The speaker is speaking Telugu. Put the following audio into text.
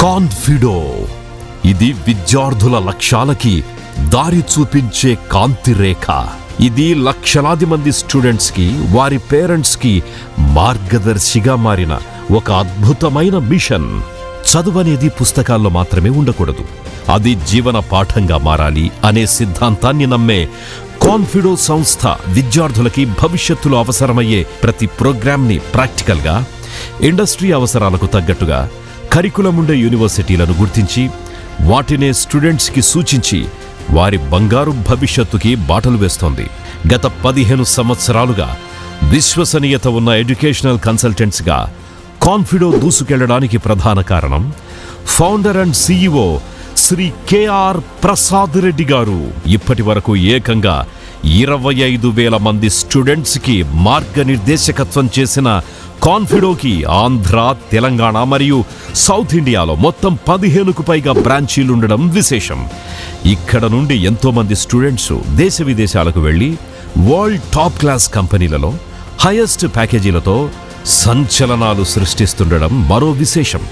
కాన్ఫిడో ఇది విద్యార్థుల లక్ష్యాలకి దారి చూపించే కాంతి రేఖ. ఇది లక్షలాది మంది స్టూడెంట్స్ కి, వారి పేరెంట్స్ కి మార్గదర్శిగా మారిన ఒక అద్భుతమైన మిషన్. చదువనేది పుస్తకాల్లో మాత్రమే ఉండకూడదు, అది జీవన పాఠంగా మారాలి అనే సిద్ధాంతాన్ని నమ్మే కాన్ఫిడో సంస్థ విద్యార్థులకి భవిష్యత్తులో అవసరమయ్యే ప్రతి ప్రోగ్రామ్ని ప్రాక్టికల్గా, ఇండస్ట్రీ అవసరాలకు తగ్గట్టుగా కరికులం ఉండే యూనివర్సిటీలను గుర్తించి వాటినే స్టూడెంట్స్కి సూచించి వారి బంగారు భవిష్యత్తుకి బాటలు వేస్తోంది. గత 15 సంవత్సరాలుగా విశ్వసనీయత ఉన్న ఎడ్యుకేషనల్ కన్సల్టెంట్స్గా కాన్ఫిడో దూసుకెళ్లడానికి ప్రధాన కారణం founder and CEO Shri KR Prasad Reddy గారు. ఇప్పటి వరకు ఏకంగా 25,000 మంది స్టూడెంట్స్కి మార్గనిర్దేశకత్వం చేసిన కాన్ఫిడోకి ఆంధ్ర, తెలంగాణ మరియు సౌత్ ఇండియాలో మొత్తం 15కు పైగా బ్రాంచీలుండడం విశేషం. ఇక్కడ నుండి ఎంతో మంది స్టూడెంట్స్ దేశ విదేశాలకు వెళ్లి వరల్డ్ టాప్ క్లాస్ కంపెనీలలో హైయెస్ట్ ప్యాకేజీలతో సంచలనాలు సృష్టిస్తుండడం మరో విశేషం.